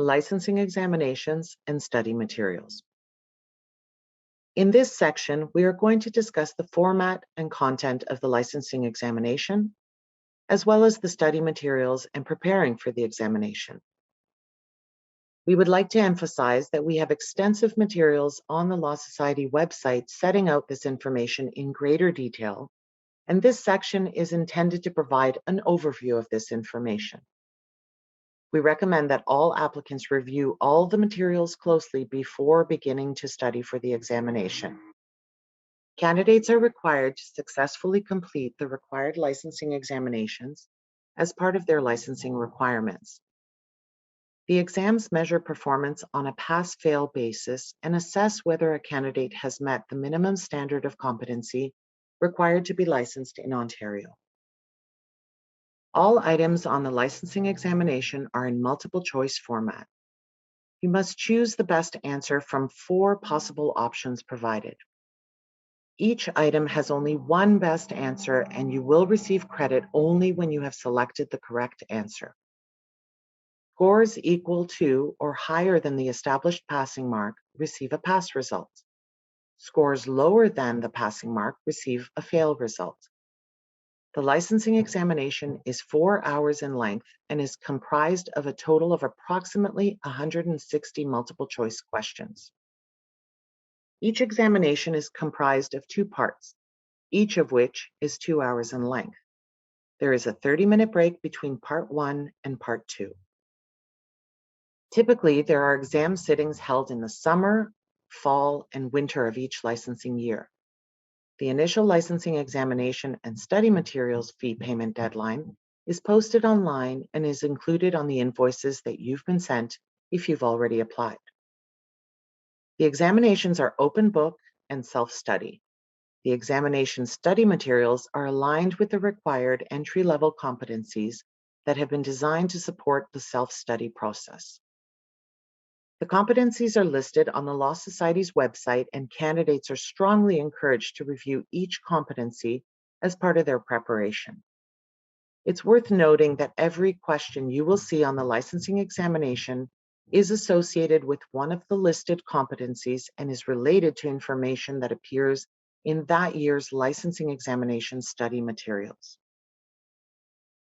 licensing examinations, and study materials. In this section, we are going to discuss the format and content of the licensing examination, as well as the study materials and preparing for the examination. We would like to emphasize that we have extensive materials on the Law Society website setting out this information in greater detail, and this section is intended to provide an overview of this information. We recommend that all applicants review all the materials closely before beginning to study for the examination. Candidates are required to successfully complete the required licensing examinations as part of their licensing requirements. The exams measure performance on a pass-fail basis and assess whether a candidate has met the minimum standard of competency required to be licensed in Ontario. All items on the licensing examination are in multiple choice format. You must choose the best answer from 4 possible options provided. Each item has only one best answer, and you will receive credit only when you have selected the correct answer. Scores equal to or higher than the established passing mark receive a pass result. Scores lower than the passing mark receive a fail result. The licensing examination is 4 hours in length and is comprised of a total of approximately 160 multiple choice questions. Each examination is comprised of 2 parts, each of which is 2 hours in length. There is a 30-minute break between part 1 and part 2. Typically, there are exam sittings held in the summer, fall, and winter of each licensing year. The initial licensing examination and study materials fee payment deadline is posted online and is included on the invoices that you've been sent if you've already applied. The examinations are open book and self-study. The examination study materials are aligned with the required entry-level competencies that have been designed to support the self-study process. The competencies are listed on the Law Society's website, and candidates are strongly encouraged to review each competency as part of their preparation. It's worth noting that every question you will see on the licensing examination is associated with one of the listed competencies and is related to information that appears in that year's licensing examination study materials.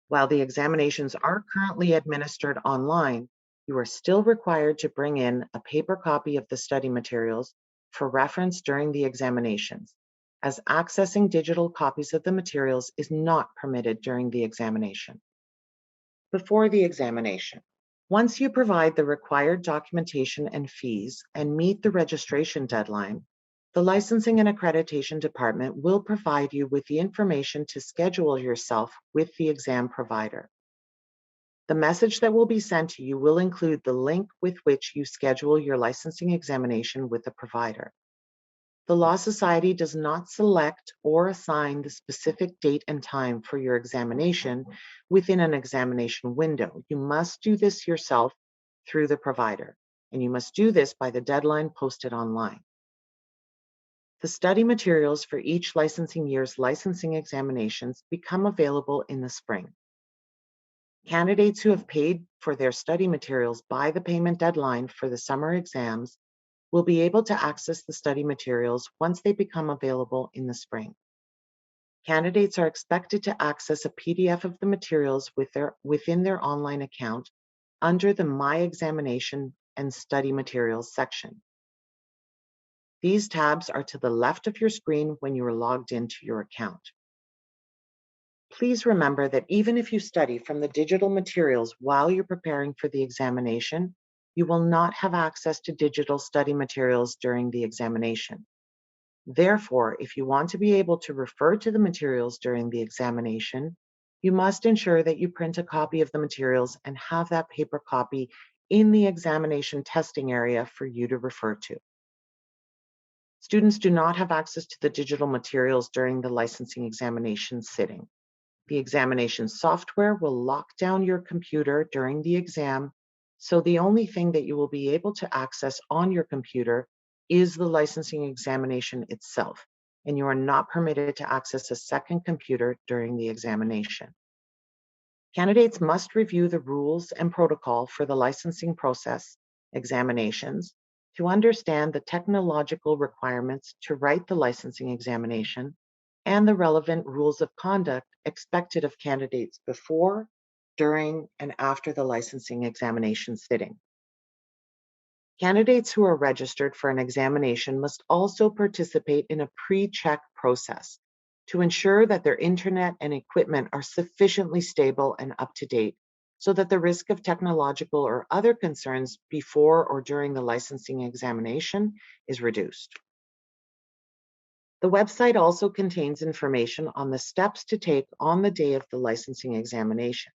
While the examinations are currently administered online, you are still required to bring in a paper copy of the study materials for reference during the examinations, as accessing digital copies of the materials is not permitted during the examination. Before the examination, once you provide the required documentation and fees and meet the registration deadline, the Licensing and Accreditation Department will provide you with the information to schedule yourself with the exam provider. The message that will be sent to you will include the link with which you schedule your licensing examination with the provider. The Law Society does not select or assign the specific date and time for your examination within an examination window. You must do this yourself through the provider, and you must do this by the deadline posted online. The study materials for each licensing year's licensing examinations become available in the spring. Candidates who have paid for their study materials by the payment deadline for the summer exams will be able to access the study materials once they become available in the spring. Candidates are expected to access a PDF of the materials within their online account under the My Examination and Study Materials section. These tabs are to the left of your screen when you are logged into your account. Please remember that even if you study from the digital materials while you're preparing for the examination, you will not have access to digital study materials during the examination. Therefore, if you want to be able to refer to the materials during the examination, you must ensure that you print a copy of the materials and have that paper copy in the examination testing area for you to refer to. Students do not have access to the digital materials during the licensing examination sitting. The examination software will lock down your computer during the exam, so the only thing that you will be able to access on your computer is the licensing examination itself, and you are not permitted to access a second computer during the examination. Candidates must review the rules and protocol for the licensing process examinations to understand the technological requirements to write the licensing examination and the relevant rules of conduct expected of candidates before, during, and after the licensing examination sitting. Candidates who are registered for an examination must also participate in a pre-check process to ensure that their internet and equipment are sufficiently stable and up to date so that the risk of technological or other concerns before or during the licensing examination is reduced. The website also contains information on the steps to take on the day of the licensing examination.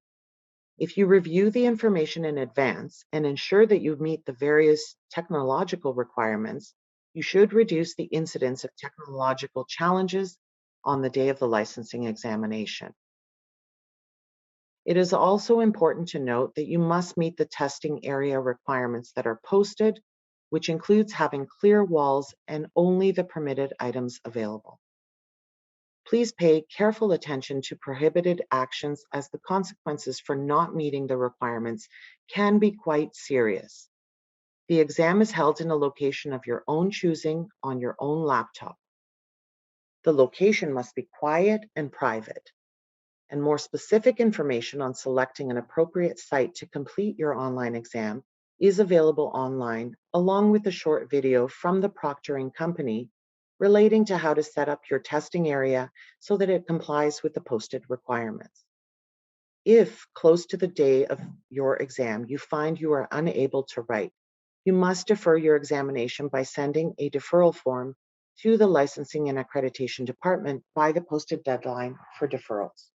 If you review the information in advance and ensure that you meet the various technological requirements, you should reduce the incidence of technological challenges on the day of the licensing examination. It is also important to note that you must meet the testing area requirements that are posted, which includes having clear walls and only the permitted items available. Please pay careful attention to prohibited actions as the consequences for not meeting the requirements can be quite serious. The exam is held in a location of your own choosing on your own laptop. The location must be quiet and private, and more specific information on selecting an appropriate site to complete your online exam is available online, along with a short video from the proctoring company relating to how to set up your testing area so that it complies with the posted requirements. If close to the day of your exam you find you are unable to write, you must defer your examination by sending a deferral form to the Licensing and Accreditation Department by the posted deadline for deferrals.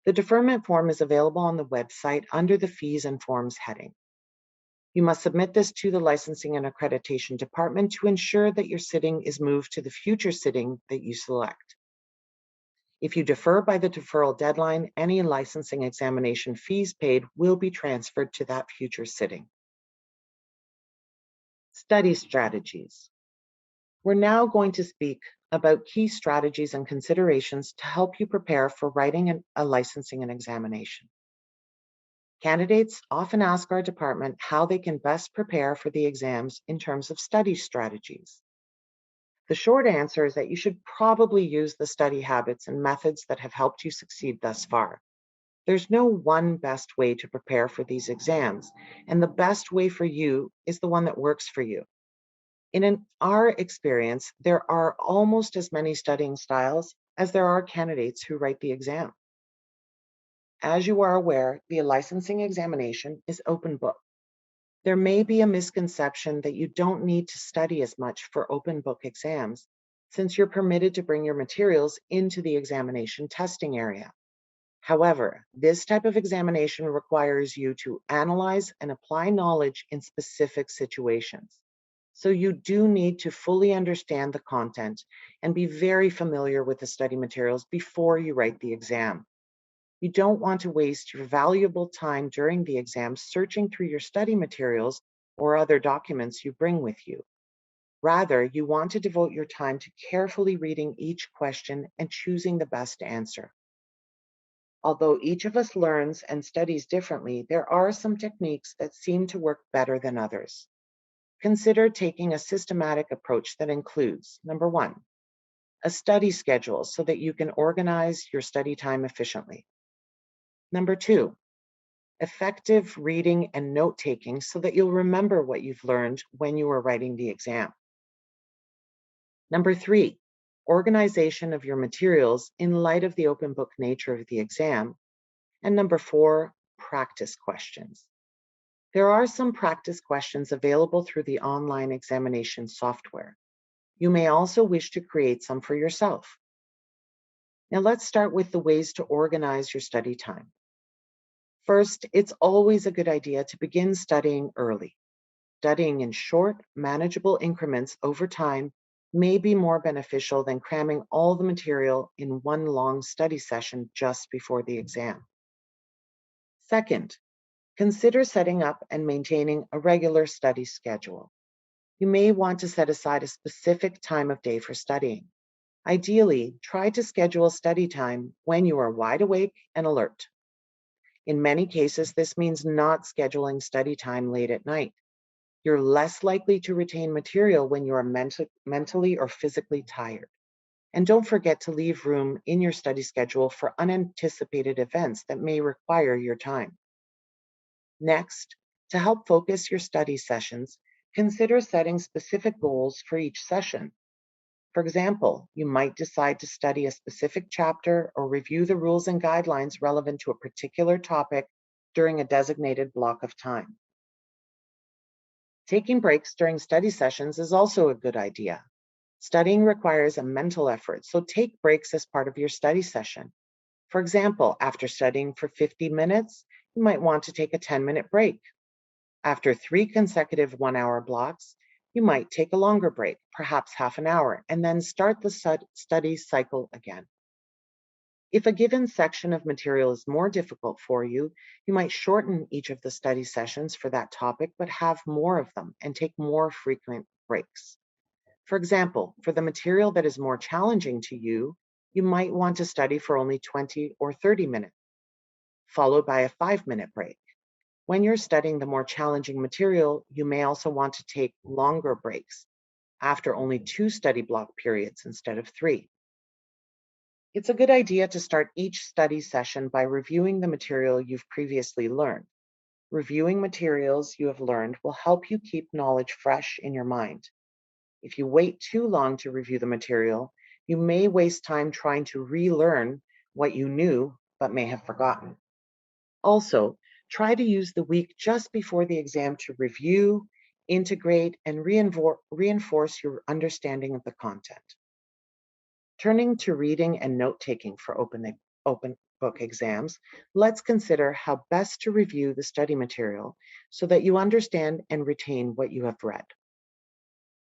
The deferment form is available on the website under the Fees and Forms heading. You must submit this to the Licensing and Accreditation Department to ensure that your sitting is moved to the future sitting that you select. If you defer by the deferral deadline, any licensing examination fees paid will be transferred to that future sitting. Study strategies. We're now going to speak about key strategies and considerations to help you prepare for writing a licensing and examination. Candidates often ask our department how they can best prepare for the exams in terms of study strategies. The short answer is that you should probably use the study habits and methods that have helped you succeed thus far. There's no one best way to prepare for these exams, and the best way for you is the one that works for you. In our experience, there are almost as many studying styles as there are candidates who write the exam. As you are aware, the licensing examination is open book. There may be a misconception that you don't need to study as much for open book exams, since you're permitted to bring your materials into the examination testing area. However, this type of examination requires you to analyze and apply knowledge in specific situations. So you do need to fully understand the content and be very familiar with the study materials before you write the exam. You don't want to waste your valuable time during the exam searching through your study materials or other documents you bring with you. Rather, you want to devote your time to carefully reading each question and choosing the best answer. Although each of us learns and studies differently, there are some techniques that seem to work better than others. Consider taking a systematic approach that includes, number one, a study schedule so that you can organize your study time efficiently. Number two, effective reading and note-taking so that you'll remember what you've learned when you are writing the exam. Number three, organization of your materials in light of the open book nature of the exam. And number four, practice questions. There are some practice questions available through the online examination software. You may also wish to create some for yourself. Now let's start with the ways to organize your study time. First, it's always a good idea to begin studying early. Studying in short, manageable increments over time may be more beneficial than cramming all the material in one long study session just before the exam. Second, consider setting up and maintaining a regular study schedule. You may want to set aside a specific time of day for studying. Ideally, try to schedule study time when you are wide awake and alert. In many cases, this means not scheduling study time late at night. You're less likely to retain material when you are mentally or physically tired. And don't forget to leave room in your study schedule for unanticipated events that may require your time. Next, to help focus your study sessions, consider setting specific goals for each session. For example, you might decide to study a specific chapter or review the rules and guidelines relevant to a particular topic during a designated block of time. Taking breaks during study sessions is also a good idea. Studying requires a mental effort, so take breaks as part of your study session. For example, after studying for 50 minutes, you might want to take a 10-minute break. After 3 consecutive 1-hour blocks, you might take a longer break, perhaps half an hour, and then start the study cycle again. If a given section of material is more difficult for you, you might shorten each of the study sessions for that topic, but have more of them and take more frequent breaks. For example, for the material that is more challenging to you, you might want to study for only 20 or 30 minutes, followed by a 5-minute break. When you're studying the more challenging material, you may also want to take longer breaks after only 2 study block periods instead of 3. It's a good idea to start each study session by reviewing the material you've previously learned. Reviewing materials you have learned will help you keep knowledge fresh in your mind. If you wait too long to review the material, you may waste time trying to relearn what you knew but may have forgotten. Also, try to use the week just before the exam to review, integrate, and reinforce your understanding of the content. Turning to reading and note-taking for open book exams, let's consider how best to review the study material so that you understand and retain what you have read.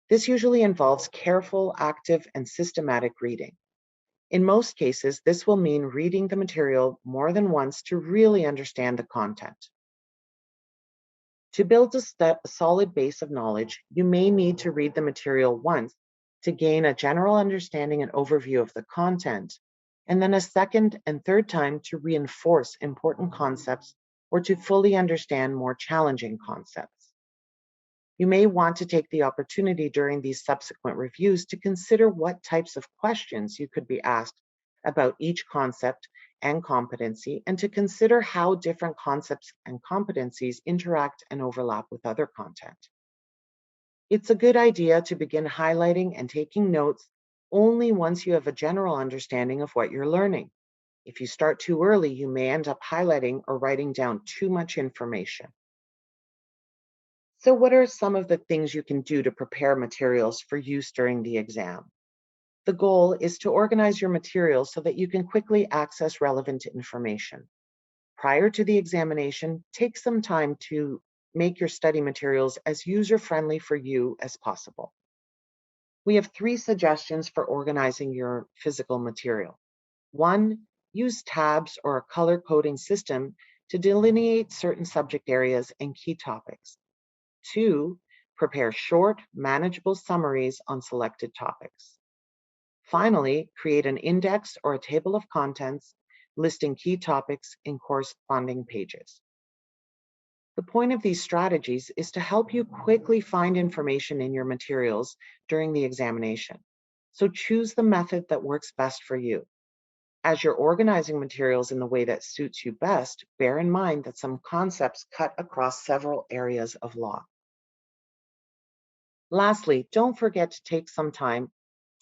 This usually involves careful, active, and systematic reading. In most cases, this will mean reading the material more than once to really understand the content. To build a solid base of knowledge, you may need to read the material once to gain a general understanding and overview of the content, and then a second and third time to reinforce important concepts or to fully understand more challenging concepts. You may want to take the opportunity during these subsequent reviews to consider what types of questions you could be asked about each concept and competency, and to consider how different concepts and competencies interact and overlap with other content. It's a good idea to begin highlighting and taking notes only once you have a general understanding of what you're learning. If you start too early, you may end up highlighting or writing down too much information. So what are some of the things you can do to prepare materials for use during the exam? The goal is to organize your materials so that you can quickly access relevant information. Prior to the examination, take some time to make your study materials as user-friendly for you as possible. We have 3 suggestions for organizing your physical material. 1, use tabs or a color coding system to delineate certain subject areas and key topics. 2, prepare short, manageable summaries on selected topics. Finally, create an index or a table of contents listing key topics in corresponding pages. The point of these strategies is to help you quickly find information in your materials during the examination. So choose the method that works best for you. As you're organizing materials in the way that suits you best, bear in mind that some concepts cut across several areas of law. Lastly, don't forget to take some time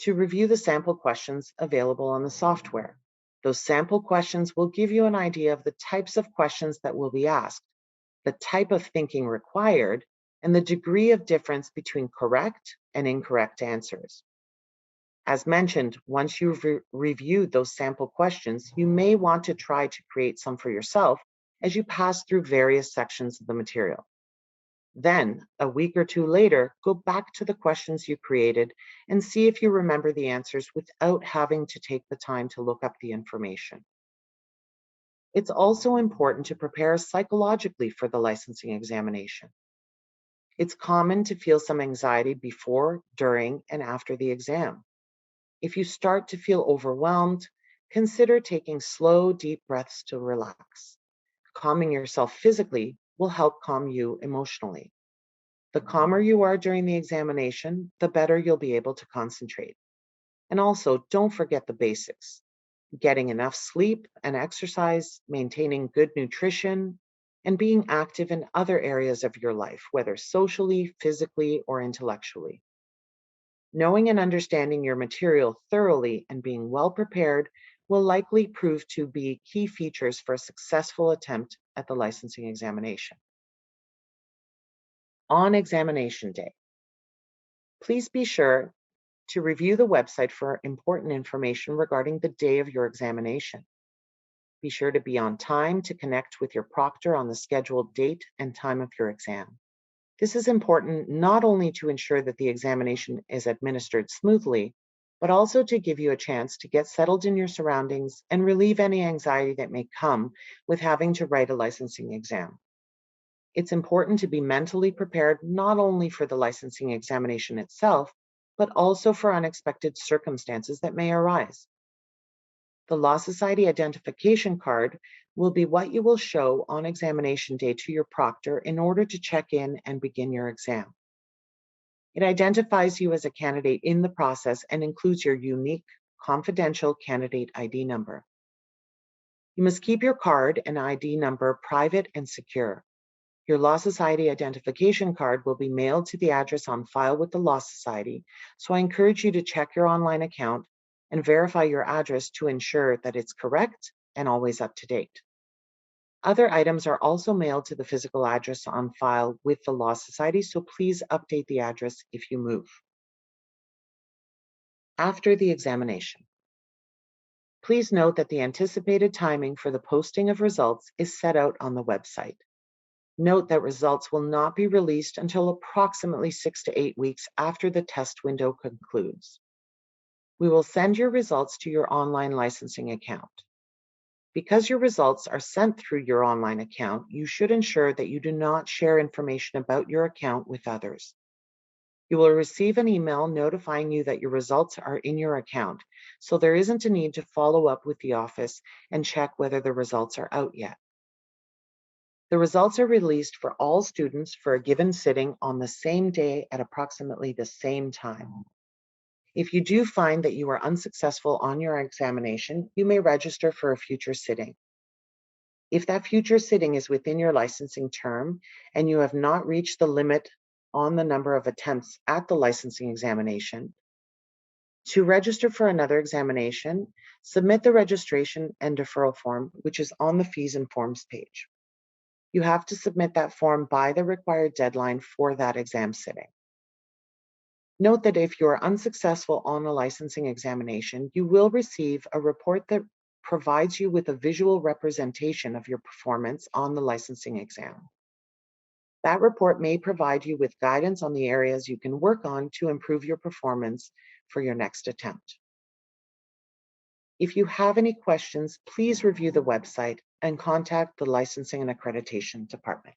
to review the sample questions available on the software. Those sample questions will give you an idea of the types of questions that will be asked, the type of thinking required, and the degree of difference between correct and incorrect answers. As mentioned, once you've reviewed those sample questions, you may want to try to create some for yourself as you pass through various sections of the material. Then, a week or 2 later, go back to the questions you created and see if you remember the answers without having to take the time to look up the information. It's also important to prepare psychologically for the licensing examination. It's common to feel some anxiety before, during, and after the exam. If you start to feel overwhelmed, consider taking slow, deep breaths to relax. Calming yourself physically will help calm you emotionally. The calmer you are during the examination, the better you'll be able to concentrate. And also, don't forget the basics: getting enough sleep and exercise, maintaining good nutrition, and being active in other areas of your life, whether socially, physically, or intellectually. Knowing and understanding your material thoroughly and being well prepared will likely prove to be key features for a successful attempt at the licensing examination. On examination day, please be sure to review the website for important information regarding the day of your examination. Be sure to be on time to connect with your proctor on the scheduled date and time of your exam. This is important not only to ensure that the examination is administered smoothly, but also to give you a chance to get settled in your surroundings and relieve any anxiety that may come with having to write a licensing exam. It's important to be mentally prepared not only for the licensing examination itself, but also for unexpected circumstances that may arise. The Law Society identification card will be what you will show on examination day to your proctor in order to check in and begin your exam. It identifies you as a candidate in the process and includes your unique, confidential candidate ID number. You must keep your card and ID number private and secure. Your Law Society identification card will be mailed to the address on file with the Law Society, so I encourage you to check your online account and verify your address to ensure that it's correct and always up to date. Other items are also mailed to the physical address on file with the Law Society, so please update the address if you move. After the examination, please note that the anticipated timing for the posting of results is set out on the website. Note that results will not be released until approximately 6 to 8 weeks after the test window concludes. We will send your results to your online licensing account. Because your results are sent through your online account, you should ensure that you do not share information about your account with others. You will receive an email notifying you that your results are in your account, so there isn't a need to follow up with the office and check whether the results are out yet. The results are released for all students for a given sitting on the same day at approximately the same time. If you do find that you are unsuccessful on your examination, you may register for a future sitting. If that future sitting is within your licensing term and you have not reached the limit on the number of attempts at the licensing examination, to register for another examination, submit the registration and deferral form, which is on the Fees and Forms page. You have to submit that form by the required deadline for that exam sitting. Note that if you are unsuccessful on a licensing examination, you will receive a report that provides you with a visual representation of your performance on the licensing exam. That report may provide you with guidance on the areas you can work on to improve your performance for your next attempt. If you have any questions, please review the website and contact the Licensing and Accreditation Department.